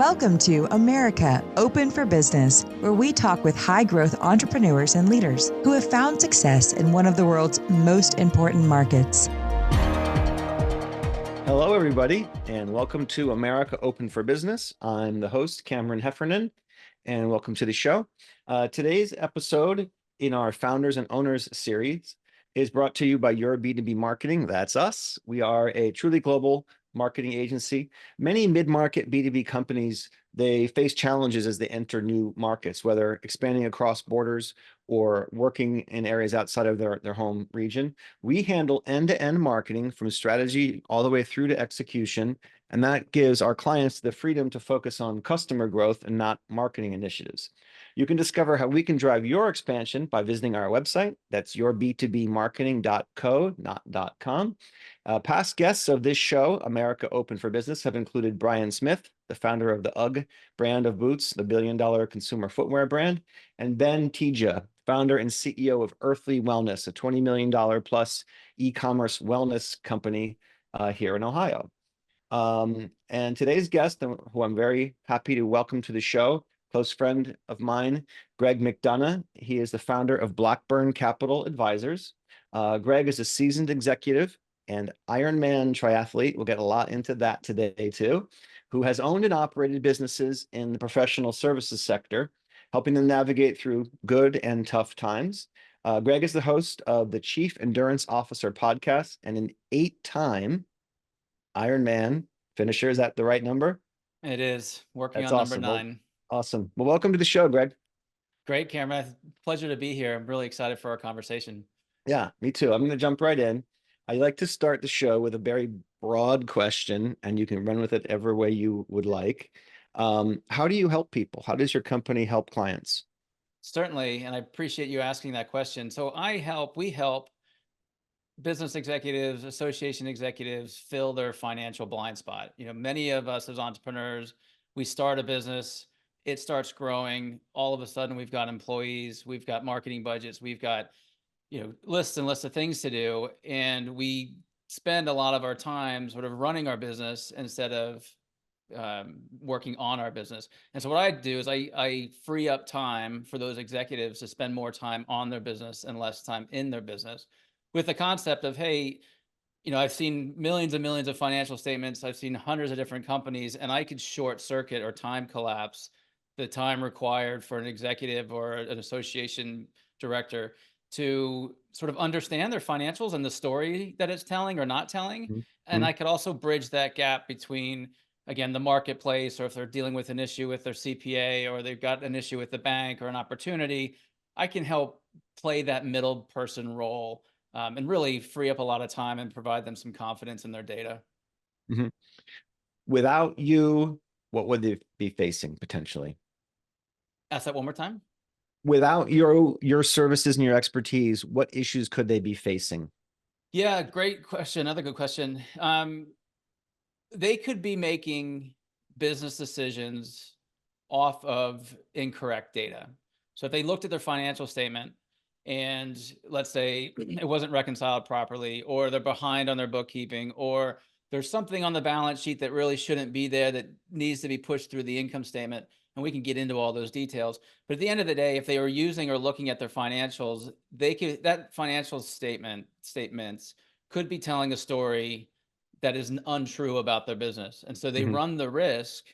Welcome to America Open for Business, where we talk with high-growth entrepreneurs and leaders who have found success in one of the world's most important markets. Hello, everybody, and welcome to America Open for Business. I'm the host, Cameron Heffernan, and welcome to the show. Today's episode in our Founders and Owners series is brought to you by Your B2B Marketing. That's us. We are a truly global marketing agency. Many mid-market B2B companies, they face challenges as they enter new markets, whether expanding across borders or working in areas outside of their home region. We handle end-to-end marketing from strategy all the way through to execution, and that gives our clients the freedom to focus on customer growth and not marketing initiatives. You can discover how we can drive your expansion by visiting our website. That's yourbtbmarketing.co, not .com. Past guests of this show, America Open for Business, have included Brian Smith, the founder of the UGG brand of boots, the billion-dollar consumer footwear brand, and Ben Tija, founder and CEO of Earthly Wellness, a $20 million plus e-commerce wellness company here in Ohio. And today's guest, who I'm very happy to welcome to the show, close friend of mine, Greg McDonough. He is the founder of Blackburn Capital Advisors. Greg is a seasoned executive and Ironman triathlete. We'll get a lot into that today too, who has owned and operated businesses in the professional services sector, helping them navigate through good and tough times. Greg is the host of the Chief Endurance Officer podcast and an 8-time Ironman finisher. Is that the right number? It is. Working That's on awesome. number 9. Awesome. Well, welcome to the show, Greg. Great, Cameron. Pleasure to be here. I'm really excited for our conversation. Yeah, me too. I'm going to jump right in. I like to start the show with a very broad question, and you can run with it every way you would like. How do you help people? How does your company help clients? Certainly, and I appreciate you asking that question. So we help business executives, association executives fill their financial blind spot. Many of us as entrepreneurs, we start a business, it starts growing. All of a sudden, we've got employees, we've got marketing budgets, we've got lists and lists of things to do, and we spend a lot of our time sort of running our business instead of working on our business. And so what I do is I free up time for those executives to spend more time on their business and less time in their business, with the concept of, hey, I've seen millions and millions of financial statements, I've seen hundreds of different companies, and I could short circuit or time collapse the time required for an executive or an association director to sort of understand their financials and the story that it's telling or not telling. Mm-hmm. And I could also bridge that gap between, again, the marketplace, or if they're dealing with an issue with their CPA, or they've got an issue with the bank or an opportunity, I can help play that middle person role and really free up a lot of time and provide them some confidence in their data. Mm-hmm. Without you, what would they be facing potentially? Ask that one more time. Without your services and your expertise, what issues could they be facing? Yeah, great question. Another good question. They could be making business decisions off of incorrect data. So if they looked at their financial statement and let's say it wasn't reconciled properly, or they're behind on their bookkeeping, or there's something on the balance sheet that really shouldn't be there that needs to be pushed through the income statement, and we can get into all those details. But at the end of the day, if they were using or looking at their financials, that financial statements could be telling a story that is untrue about their business. And so they run the risk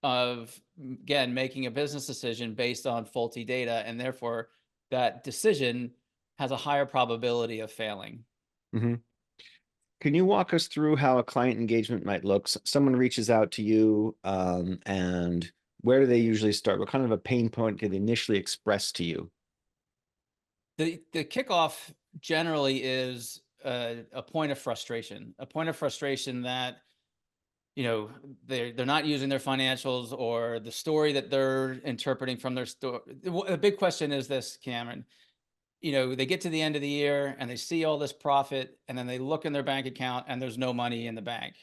of, again, making a business decision based on faulty data, and therefore that decision has a higher probability of failing. Mm-hmm. Can you walk us through how a client engagement might look? Someone reaches out to you, and where do they usually start? What kind of a pain point do they initially express to you? The kickoff generally is a point of frustration, that they're not using their financials, or the story that they're interpreting from their story. The big question is this, Cameron. They get to the end of the year and they see all this profit, and then they look in their bank account and there's no money in the bank.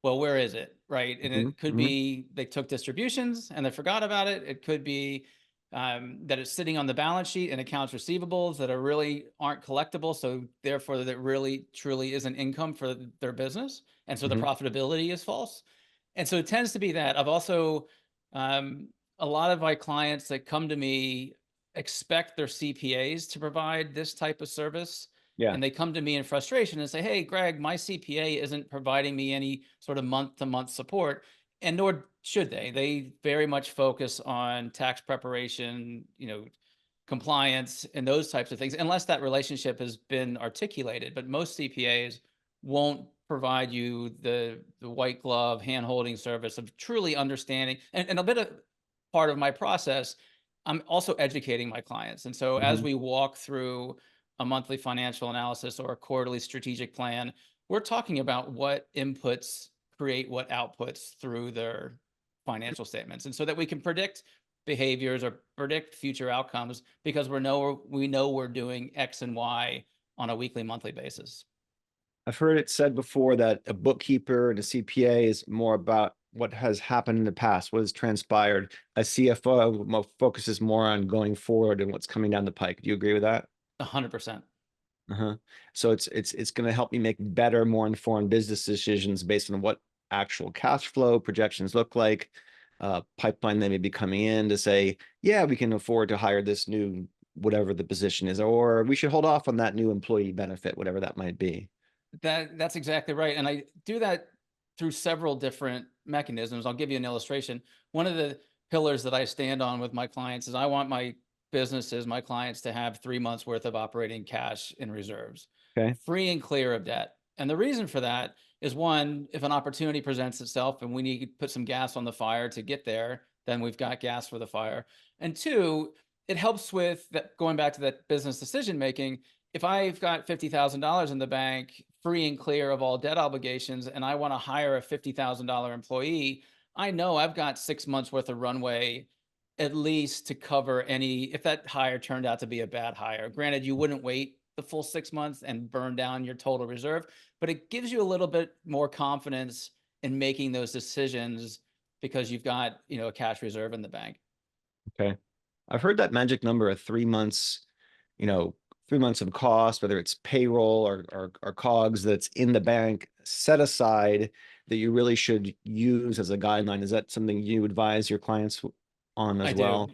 Well, where is it, right? And it could be they took distributions and they forgot about it. It could be that it's sitting on the balance sheet and accounts receivables that aren't collectible. So therefore that really truly isn't income for their business. And so the profitability is false. And so it tends to be that. I've also A lot of my clients that come to me expect their CPAs to provide this type of service. Yeah. And they come to me in frustration and say, hey, Greg, my CPA isn't providing me any sort of month-to-month support. And nor should they. They very much focus on tax preparation, compliance and those types of things, unless that relationship has been articulated. But most CPAs won't provide you the white glove hand-holding service of truly understanding. And a bit of part of my process, I'm also educating my clients. And so as we walk through a monthly financial analysis or a quarterly strategic plan, we're talking about what inputs create what outputs through their financial statements. And so that we can predict behaviors or predict future outcomes because we know we're doing X and Y on a weekly, monthly basis. I've heard it said before that a bookkeeper and a CPA is more about what has happened in the past, what has transpired. A CFO focuses more on going forward and what's coming down the pike. Do you agree with that? 100%. So it's going to help me make better, more informed business decisions based on what actual cash flow projections look like, pipeline they may be coming in to say, yeah, we can afford to hire this new, whatever the position is, or we should hold off on that new employee benefit, whatever that might be. That's exactly right. And I do that through several different mechanisms. I'll give you an illustration. One of the pillars that I stand on with my clients is I want my businesses, my clients, to have 3 months worth of operating cash in reserves, Okay. free and clear of debt. And the reason for that is, one, if an opportunity presents itself and we need to put some gas on the fire to get there, then we've got gas for the fire. And two, it helps with that, going back to that business decision making. If I've got $50,000 in the bank, free and clear of all debt obligations, and I want to hire a $50,000 employee, I know I've got 6 months worth of runway at least to cover any, if that hire turned out to be a bad hire. Granted, you wouldn't wait the full 6 months and burn down your total reserve, but it gives you a little bit more confidence in making those decisions because you've got, a cash reserve in the bank. Okay. I've heard that magic number of 3 months, 3 months of cost, whether it's payroll or COGS that's in the bank, set aside, that you really should use as a guideline. Is that something you advise your clients on as well?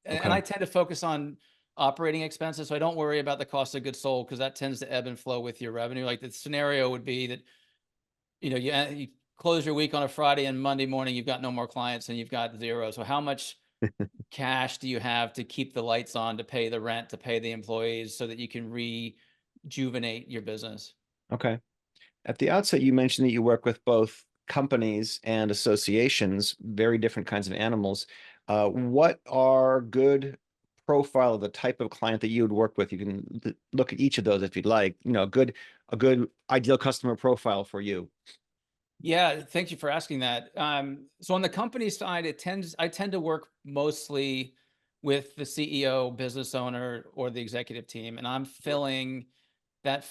And I tend to focus on operating expenses. So I don't worry about the cost of goods sold because that tends to ebb and flow with your revenue. Like the scenario would be that, you close your week on a Friday and Monday morning, you've got no more clients and you've got zero. So how much cash do you have to keep the lights on, to pay the rent, to pay the employees so that you can rejuvenate your business? Okay. At the outset, you mentioned that you work with both companies and associations, very different kinds of animals. What are good profile of the type of client that you would work with? You can look at each of those if you'd like, a good ideal customer profile for you. Yeah, thank you for asking that. So on the company side, I tend to work mostly with the CEO, business owner, or the executive team, and I'm filling that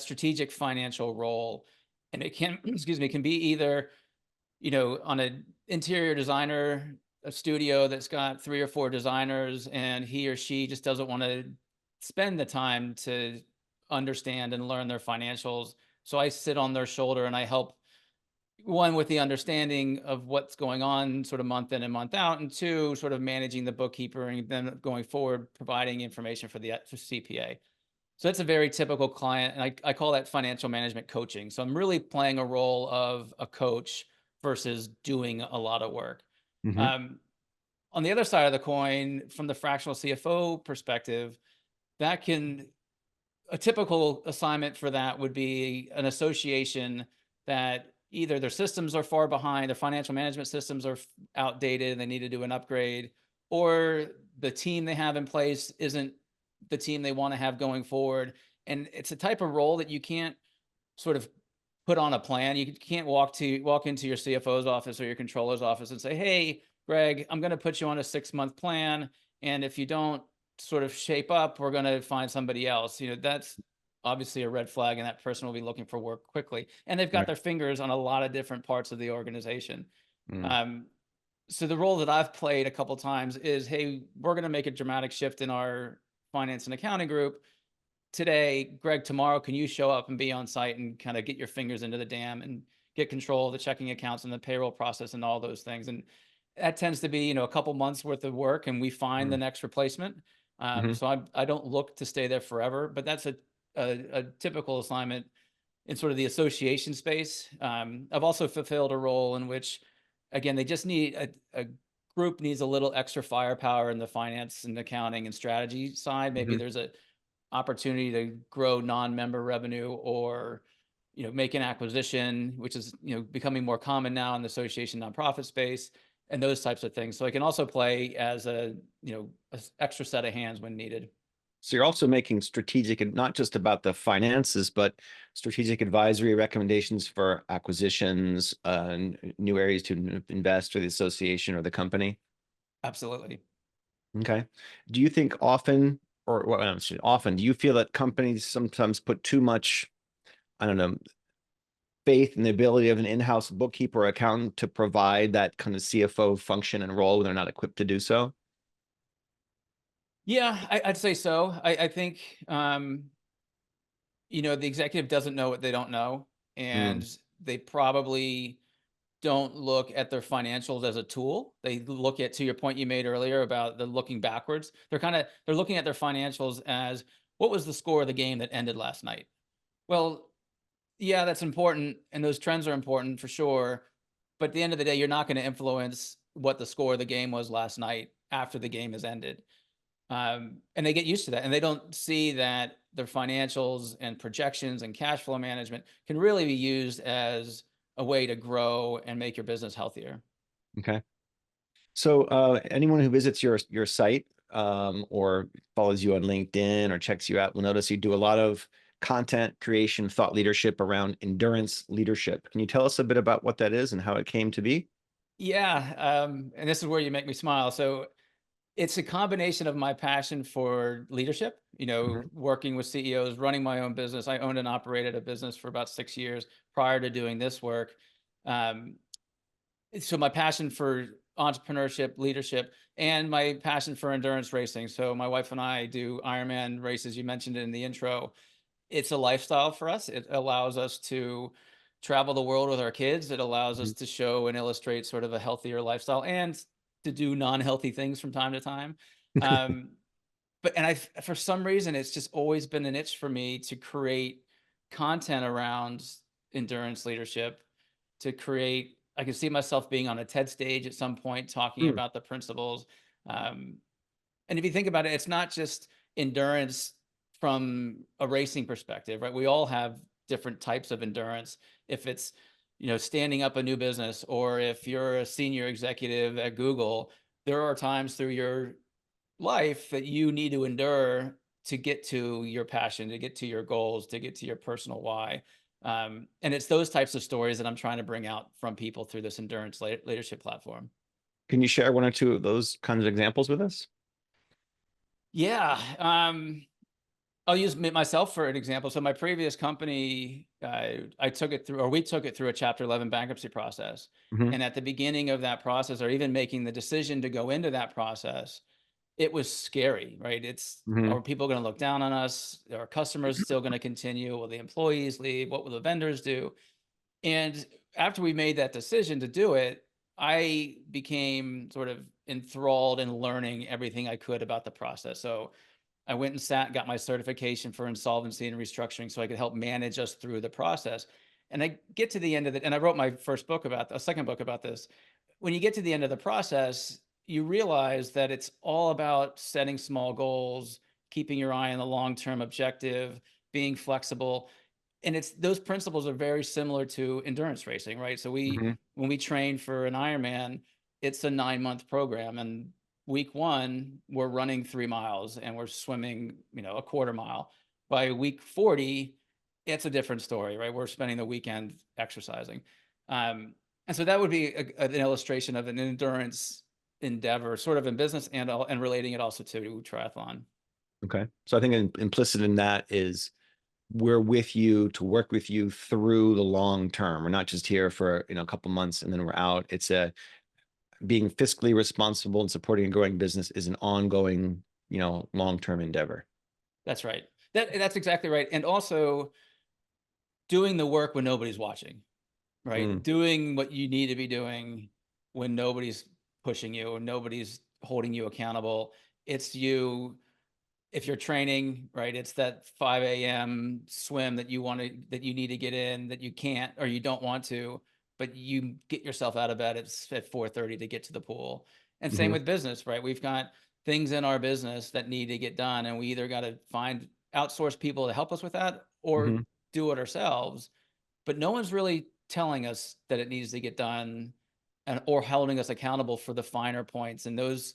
strategic financial role. And it can, can be either, on an interior designer, a studio that's got 3 or 4 designers, and he or she just doesn't want to spend the time to understand and learn their financials. So I sit on their shoulder and I help, one, with the understanding of what's going on sort of month in and month out, and two, sort of managing the bookkeeper, and then going forward, providing information for CPA. So that's a very typical client. And I call that financial management coaching. So I'm really playing a role of a coach versus doing a lot of work. On the other side of the coin, from the fractional CFO perspective, a typical assignment for that would be an association that either their systems are far behind, their financial management systems are outdated and they need to do an upgrade, or the team they have in place isn't the team they want to have going forward. And it's a type of role that you can't sort of put on a plan. You can't walk into your CFO's office or your controller's office and say, hey, Greg, I'm going to put you on a 6-month plan, and if you don't sort of shape up, we're going to find somebody else. That's obviously a red flag, and that person will be looking for work quickly. And they've got their fingers on a lot of different parts of the organization. So the role that I've played a couple of times is, hey, we're going to make a dramatic shift in our finance and accounting group today. Greg, tomorrow, can you show up and be on site and kind of get your fingers into the dam and get control of the checking accounts and the payroll process and all those things? And that tends to be, a couple months worth of work, and we find the next replacement. Mm-hmm. So I don't look to stay there forever, but that's a typical assignment in sort of the association space. I've also fulfilled a role in which, again, they just need a group needs a little extra firepower in the finance and accounting and strategy side. Maybe Mm-hmm. there's a opportunity to grow non-member revenue, or make an acquisition, which is becoming more common now in the association nonprofit space, and those types of things. So I can also play as a extra set of hands when needed. So you're also making strategic, and not just about the finances, but strategic advisory recommendations for acquisitions, new areas to invest for the association or the company. Absolutely. Okay. Do you think often, or well, I'm sorry, often, do you feel that companies sometimes put too much, I don't know, faith in the ability of an in-house bookkeeper or accountant to provide that kind of CFO function and role when they're not equipped to do so? Yeah, I'd say so. I think the executive doesn't know what they don't know, Mm, and they probably don't look at their financials as a tool. They look at, to your point you made earlier about the looking backwards. They're looking at their financials as, what was the score of the game that ended last night? Well, yeah, that's important, and those trends are important for sure. But at the end of the day, you're not going to influence what the score of the game was last night after the game has ended. And they get used to that, and they don't see that their financials and projections and cash flow management can really be used as a way to grow and make your business healthier. okay. So anyone who visits your site or follows you on LinkedIn or checks you out will notice you do a lot of content creation, thought leadership around endurance leadership. Can you tell us a bit about what that is and how it came to be? Yeah, and this is where you make me smile. So it's a combination of my passion for leadership, Mhm. working with CEOs, running my own business. I owned and operated a business for about 6 years prior to doing this work. Um, so my passion for entrepreneurship, leadership, and my passion for endurance racing. So my wife and I do Ironman races. You mentioned it in the intro. It's a lifestyle for us. It allows us to travel the world with our kids. It allows us Mhm. to show and illustrate sort of a healthier lifestyle, and to do non-healthy things from time to time. Um, for some reason, it's just always been an itch for me to create content around endurance leadership, to create, I can see myself being on a TED stage at some point talking Mm, about the principles. Um, and if you think about it, it's not just endurance from a racing perspective, right? We all have different types of endurance. If it's, standing up a new business, or if you're a senior executive at Google, there are times through your life that you need to endure to get to your passion, to get to your goals, to get to your personal why. And it's those types of stories that I'm trying to bring out from people through this endurance leadership platform. Can you share one or two of those kinds of examples with us? Yeah. I'll use myself for an example. So my previous company, I took it through, or we took it through a Chapter 11 bankruptcy process. Hmm. And at the beginning of that process, or even making the decision to go into that process, it was scary, right? Hmm. Are people going to look down on us? Are our customers still going to continue? Will the employees leave? What will the vendors do? And after we made that decision to do it, I became sort of enthralled in learning everything I could about the process. So I went and got my certification for insolvency and restructuring so I could help manage us through the process. And I get to the end of it, and I wrote my second book about this. When you get to the end of the process, you realize that it's all about setting small goals, keeping your eye on the long-term objective, being flexible. And it's those principles are very similar to endurance racing, right? So Hmm. when we train for an Ironman, it's a 9-month program, and week 1 we're running 3 miles and we're swimming a quarter mile. By week 40, it's a different story, right? We're spending the weekend exercising. And so that would be an illustration of an endurance endeavor, sort of in business, and relating it also to triathlon. Okay. So I think implicit in that is we're with you to work with you through the long term. We're not just here for, a couple months and then we're out. It's being fiscally responsible and supporting a growing business is an ongoing, long-term endeavor. That's right. That's exactly right. And also doing the work when nobody's watching, right? Mm, Doing what you need to be doing when nobody's pushing you, nobody's holding you accountable. It's you, if you're training, right, it's that 5 a.m. swim that that you need to get in, that you can't, or you don't want to, but you get yourself out of bed at 4:30 to get to the pool. And same Mhm. with business, right? We've got things in our business that need to get done, and we either got to outsource people to help us with that, or Mhm. do it ourselves. But no one's really telling us that it needs to get done, and or holding us accountable for the finer points. And those,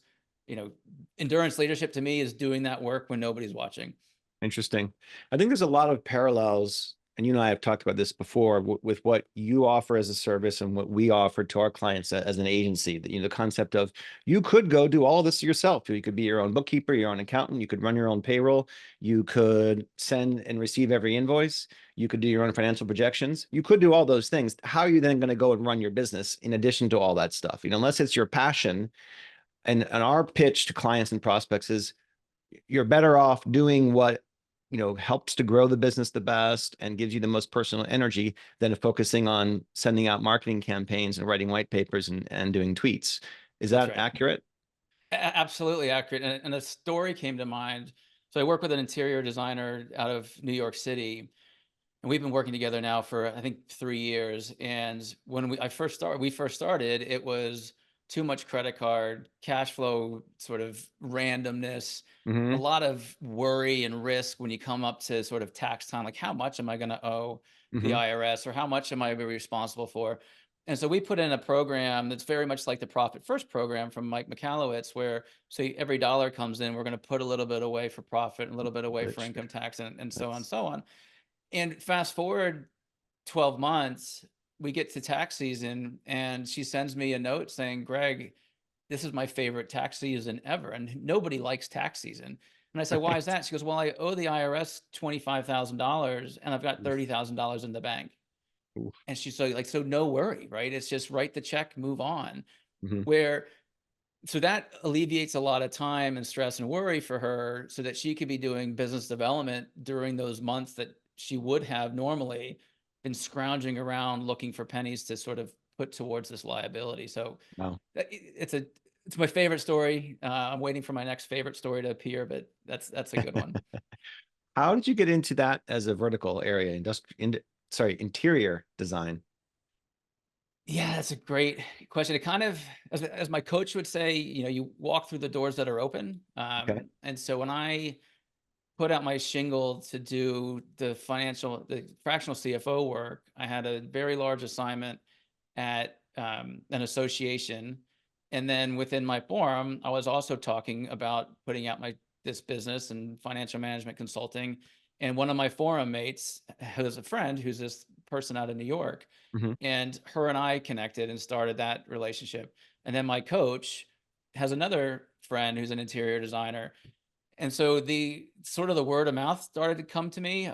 endurance leadership to me is doing that work when nobody's watching. Interesting. I think there's a lot of parallels, and you and I have talked about this before, with what you offer as a service and what we offer to our clients as an agency. The concept of, you could go do all this yourself. You could be your own bookkeeper, your own accountant. You could run your own payroll. You could send and receive every invoice. You could do your own financial projections. You could do all those things. How are you then going to go and run your business in addition to all that stuff? Unless it's your passion. And our pitch to clients and prospects is, you're better off doing what helps to grow the business the best and gives you the most personal energy than focusing on sending out marketing campaigns and writing white papers and doing tweets. Is That's that right. accurate? Absolutely accurate. And a story came to mind. So I work with an interior designer out of New York City, and we've been working together now for, I think, 3 years. And when we first started, it was too much credit card, cash flow, sort of randomness, a Mm-hmm. lot of worry and risk when you come up to sort of tax time, like how much am I going to owe the Mm-hmm. IRS, or how much am I responsible for? And so we put in a program that's very much like the Profit First program from Mike Michalowicz, where so every dollar comes in, we're going to put a little bit away for profit and a little bit away for Which income tax, and so on, that's so on. And fast forward 12 months, we get to tax season, and she sends me a note saying, Greg, this is my favorite tax season ever. And nobody likes tax season. And I say, why is right. that? She goes, well, I owe the IRS $25,000 and I've got $30,000 in the bank. Oof. And she's so no worry, right? It's just write the check, move on. Mm-hmm. Where so that alleviates a lot of time and stress and worry for her, so that she could be doing business development during those months that she would have normally been scrounging around looking for pennies to sort of put towards this liability. So Wow. it's my favorite story. I'm waiting for my next favorite story to appear, but that's a good one. How did you get into that as a vertical area, interior design? Yeah, that's a great question. It kind of, as my coach would say, you walk through the doors that are open. Okay. And so when I put out my shingle to do the fractional CFO work, I had a very large assignment at an association. And then within my forum, I was also talking about putting out this business and financial management consulting. And one of my forum mates has a friend who's this person out of New York, Mm-hmm. and her and I connected and started that relationship. And then my coach has another friend who's an interior designer. And so the sort of the word of mouth started to come to me.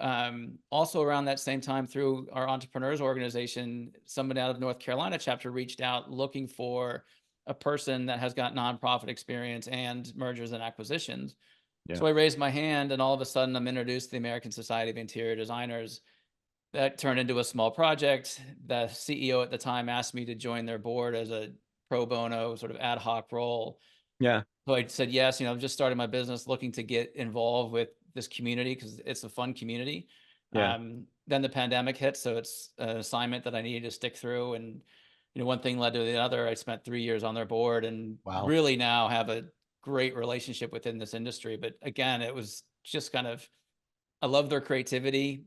Also around that same time, through our entrepreneurs organization, somebody out of North Carolina chapter reached out looking for a person that has got nonprofit experience and mergers and acquisitions. Yeah. So I raised my hand, and all of a sudden I'm introduced to the American Society of Interior Designers. That turned into a small project. The CEO at the time asked me to join their board as a pro bono sort of ad hoc role. Yeah. So I said yes. I'm just starting my business, looking to get involved with this community because it's a fun community. Yeah. Then the pandemic hit, so it's an assignment that I needed to stick through. And one thing led to the other. I spent 3 years on their board, and Wow. really now have a great relationship within this industry. But again, it was just kind of, I love their creativity.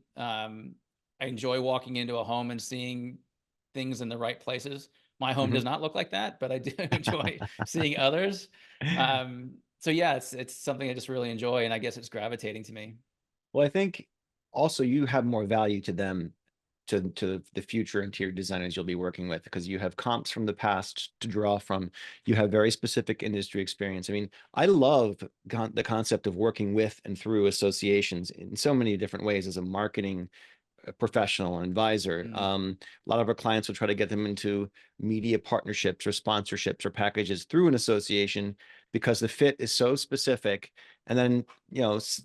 I enjoy walking into a home and seeing things in the right places. My home Mm-hmm. does not look like that, but I do enjoy seeing others. So yeah, it's something I just really enjoy, and I guess it's gravitating to me. Well, I think also you have more value to them, to the future interior designers you'll be working with, because you have comps from the past to draw from. You have very specific industry experience. I mean, I love the concept of working with and through associations in so many different ways as a marketing professional advisor. Mm, A lot of our clients will try to get them into media partnerships or sponsorships or packages through an association, because the fit is so specific. And then,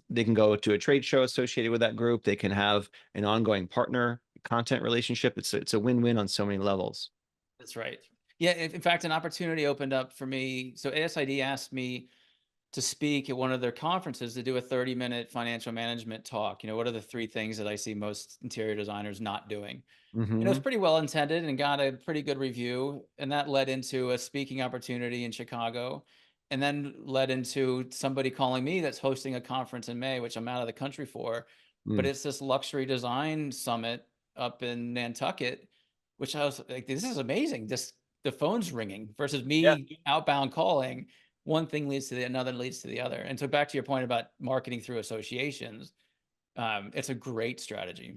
they can go to a trade show associated with that group. They can have an ongoing partner content relationship. It's a win-win on so many levels. that's right. Yeah, in fact, an opportunity opened up for me. So ASID asked me to speak at one of their conferences to do a 30-minute financial management talk. What are the three things that I see most interior designers not doing? And it was Mm-hmm. pretty well intended and got a pretty good review. And that led into a speaking opportunity in Chicago, and then led into somebody calling me that's hosting a conference in May, which I'm out of the country for. But Mm. it's this luxury design summit up in Nantucket, which I was like, this is amazing. Just the phone's ringing versus Yeah. me outbound calling. One thing leads to the another leads to the other. And so back to your point about marketing through associations, it's a great strategy.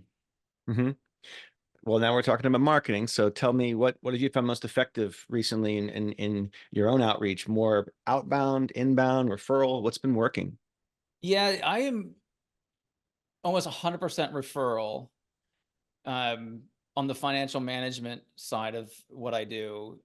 Mm-hmm. Well, now we're talking about marketing. So tell me, what have you found most effective recently in your own outreach? More outbound, inbound, referral? What's been working? Yeah, I am almost 100% referral, um, on the financial management side of what I do.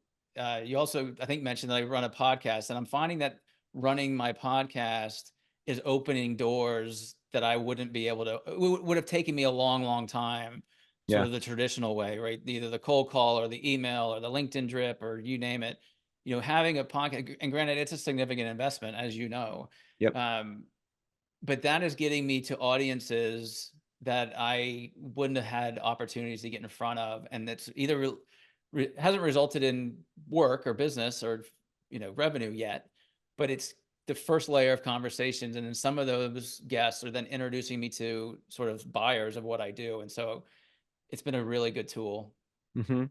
You also, I think, mentioned that I run a podcast, and I'm finding that running my podcast is opening doors that I wouldn't be able to, would have taken me a long, long time, sort Yeah. of the traditional way, right? Either the cold call or the email or the LinkedIn drip or you name it. Having a podcast, and granted, it's a significant investment, as you know. Yep. Um, but that is getting me to audiences that I wouldn't have had opportunities to get in front of, and that's either hasn't resulted in work or business or revenue yet, but it's the first layer of conversations, and then some of those guests are then introducing me to sort of buyers of what I do, and so it's been a really good tool. Mm-hmm.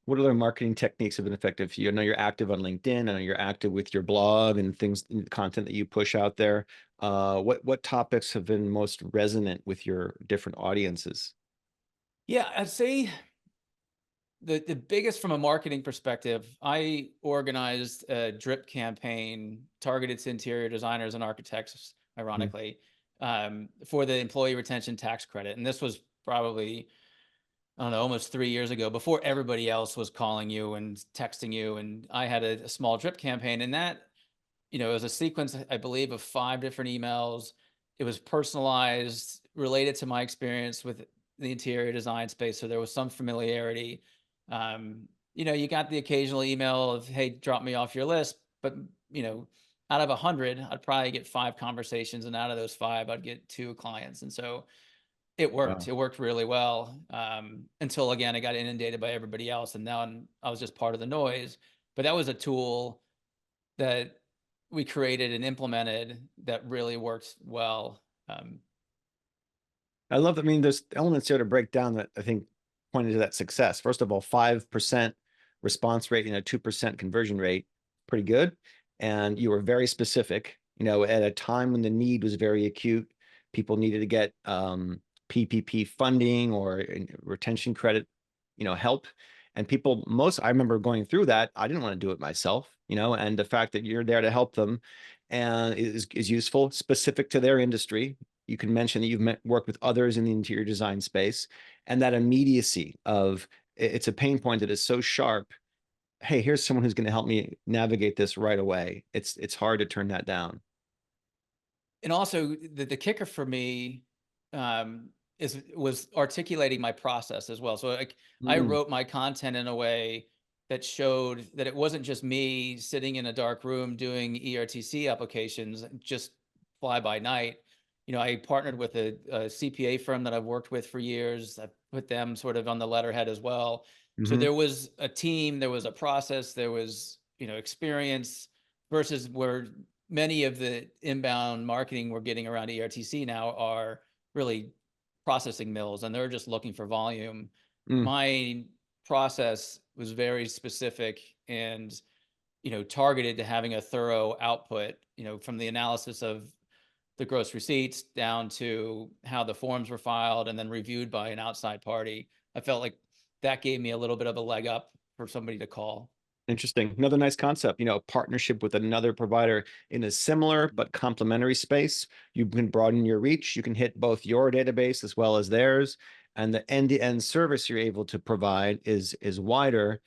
What other marketing techniques have been effective for you? I know you're active on LinkedIn. I know you're active with your blog and things, content that you push out there. What topics have been most resonant with your different audiences? Yeah, I'd say the biggest from a marketing perspective, I organized a drip campaign targeted to interior designers and architects, Mm. ironically, for the employee retention tax credit. And this was probably, I don't know, almost 3 years ago, before everybody else was calling you and texting you. And I had a small drip campaign, and that, it was a sequence, I believe, of 5 different emails. It was personalized, related to my experience with the interior design space. So there was some familiarity. You got the occasional email of, hey, drop me off your list. But, out of 100, I'd probably get 5 conversations. And out of those 5, I'd get 2 clients. And so it worked. Wow. It worked really well, until, again, I got inundated by everybody else. And now I was just part of the noise. But that was a tool that we created and implemented that really works well. I love that. I mean, there's elements here to break down that I think pointed to that success. First of all, 5% response rate, 2% conversion rate, pretty good. And you were very specific, at a time when the need was very acute. People needed to get PPP funding or retention credit, help. And I remember going through that. I didn't want to do it myself, and the fact that you're there to help them and is useful, specific to their industry. You can mention that you've worked with others in the interior design space, and that immediacy of it's a pain point that is so sharp. Hey, here's someone who's going to help me navigate this right away. It's hard to turn that down. And also the kicker for me, was articulating my process as well. So like I Mm, wrote my content in a way that showed that it wasn't just me sitting in a dark room doing ERTC applications, just fly by night. I partnered with a CPA firm that I've worked with for years. I put them sort of on the letterhead as well. So mhm. there was a team, there was a process, there was, experience, versus where many of the inbound marketing we're getting around ERTC now are really processing mills, and they're just looking for volume. Mm. My process was very specific and, targeted to having a thorough output, from the analysis of the gross receipts down to how the forms were filed and then reviewed by an outside party. I felt like that gave me a little bit of a leg up for somebody to call. Interesting. Another nice concept, partnership with another provider in a similar but complementary space. You can broaden your reach. You can hit both your database as well as theirs. And the end-to-end service you're able to provide is wider.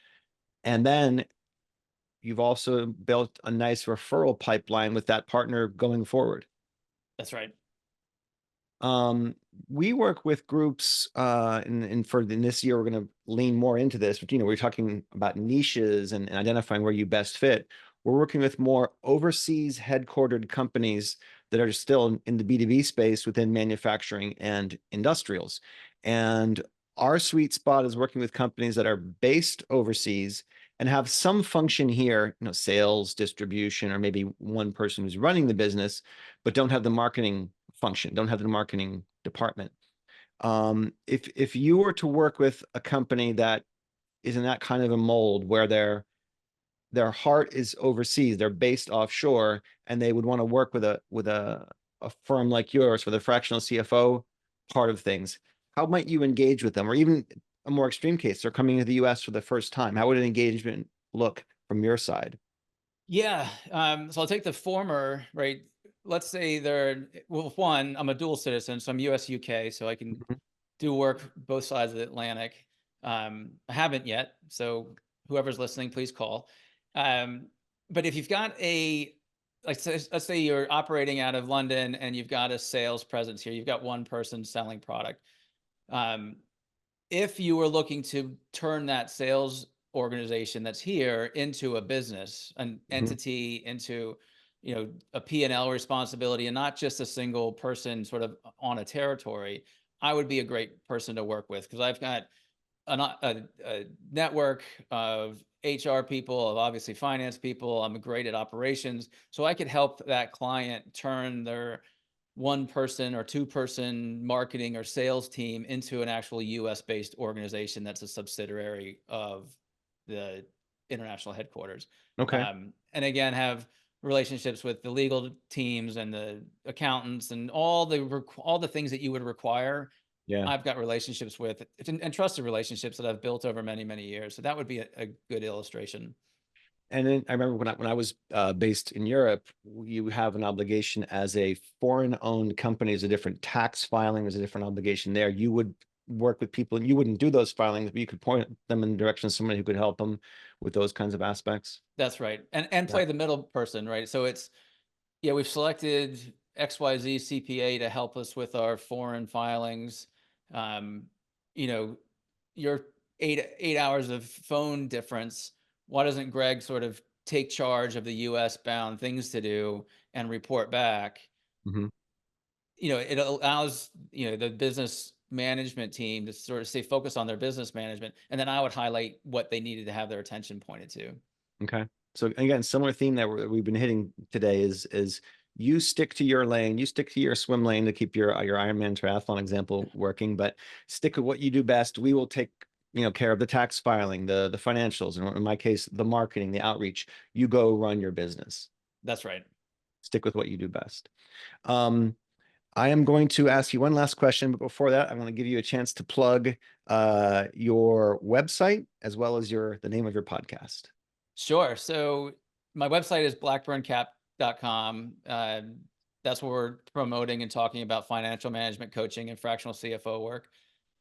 And then you've also built a nice referral pipeline with that partner going forward. That's right. We work with groups, and for this year, we're going to lean more into this, but, we're talking about niches and identifying where you best fit. We're working with more overseas headquartered companies that are still in the B2B space within manufacturing and industrials. And our sweet spot is working with companies that are based overseas and have some function here, sales, distribution, or maybe one person who's running the business, but don't have the marketing function, don't have the marketing department. If you were to work with a company that is in that kind of a mold where their heart is overseas, they're based offshore, and they would want to work with a firm like yours for the fractional CFO part of things, how might you engage with them? Or even a more extreme case, they're coming to the US for the first time. How would an engagement look from your side? Yeah. So I'll take the former, right? Let's say well, one, I'm a dual citizen, so I'm US, UK, so I can do work both sides of the Atlantic. I haven't yet, so whoever's listening, please call. But if you've got let's say you're operating out of London and you've got a sales presence here, you've got one person selling product. If you were looking to turn that sales organization that's here into a business, an entity, into a P&L responsibility, and not just a single person sort of on a territory, I would be a great person to work with, because I've got a network of HR people, of obviously finance people. I'm great at operations, so I could help that client turn their one person or two person marketing or sales team into an actual US based organization that's a subsidiary of the international headquarters. Okay. And again, have relationships with the legal teams and the accountants and all the things that you would require. Yeah. I've got relationships with and trusted relationships that I've built over many, many years. So that would be a good illustration. And then I remember when I was based in Europe, you have an obligation as a foreign-owned company. There's a different tax filing. There's a different obligation there. You would work with people, and you wouldn't do those filings, but you could point them in the direction of somebody who could help them with those kinds of aspects. That's right. And play the middle person, right? So we've selected XYZ CPA to help us with our foreign filings. Your 8 hours of phone difference, why doesn't Greg sort of take charge of the US bound things to do and report back? It allows, the business management team to sort of stay focused on their business management. And then I would highlight what they needed to have their attention pointed to. Okay. So again, similar theme that we've been hitting today is you stick to your lane, you stick to your swim lane to keep your Ironman triathlon example working, but stick with what you do best. We will take care of the tax filing, the financials, and in my case, the marketing, the outreach. You go run your business. That's right. Stick with what you do best. I am going to ask you one last question, but before that, I'm going to give you a chance to plug your website as well as the name of your podcast. Sure. So my website is blackburncap.com. That's where we're promoting and talking about financial management coaching and fractional CFO work.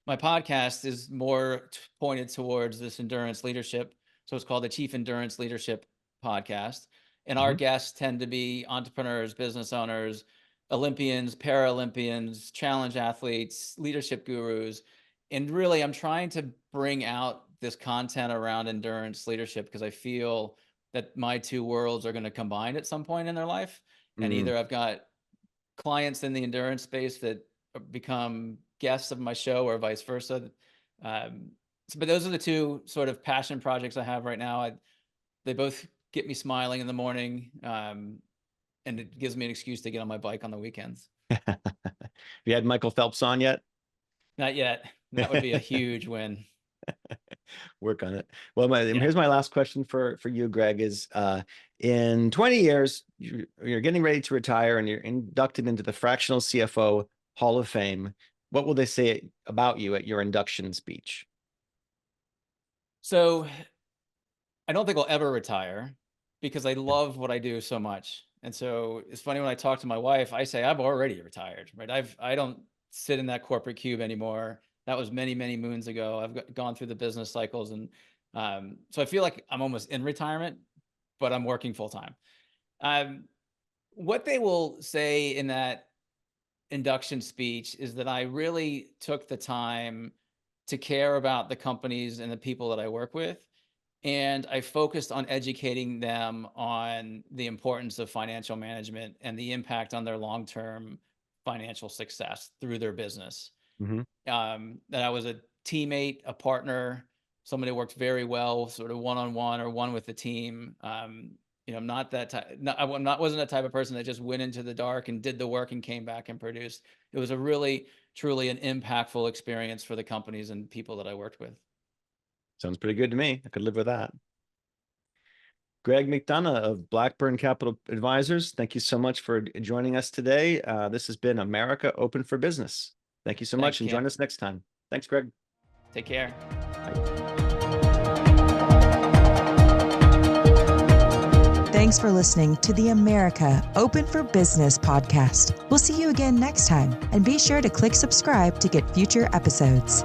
My podcast is more pointed towards this endurance leadership. So it's called the Chief Endurance Leadership Podcast. And our guests tend to be entrepreneurs, business owners, Olympians, Paralympians, challenge athletes, leadership gurus. And really, I'm trying to bring out this content around endurance leadership, because I feel that my two worlds are going to combine at some point in their life. And either I've got clients in the endurance space that become guests of my show, or vice versa. But those are the two sort of passion projects I have right now. They both get me smiling in the morning, and it gives me an excuse to get on my bike on the weekends. Have you had Michael Phelps on yet? Not yet. That would be a huge win. Work on it. Well, here's my last question for you, Greg, is in 20 years, you're getting ready to retire and you're inducted into the Fractional CFO Hall of Fame. What will they say about you at your induction speech? So I don't think I'll ever retire, because I love what I do so much. And so it's funny, when I talk to my wife, I say I've already retired, right? I don't sit in that corporate cube anymore. That was many, many moons ago. I've gone through the business cycles. And so I feel like I'm almost in retirement, but I'm working full time. What they will say in that induction speech is that I really took the time to care about the companies and the people that I work with. And I focused on educating them on the importance of financial management and the impact on their long-term financial success through their business. Mm-hmm. That I was a teammate, a partner, somebody who worked very well, sort of one-on-one or one with the team. I'm not that type. Wasn't a type of person that just went into the dark and did the work and came back and produced. It was a really, truly an impactful experience for the companies and people that I worked with. Sounds pretty good to me. I could live with that. Greg McDonough of Blackburn Capital Advisors, thank you so much for joining us today. This has been America Open for Business. Thank you so much, and join us next time. Thanks, Greg. Take care. Thanks for listening to the America Open for Business podcast. We'll see you again next time, and be sure to click subscribe to get future episodes.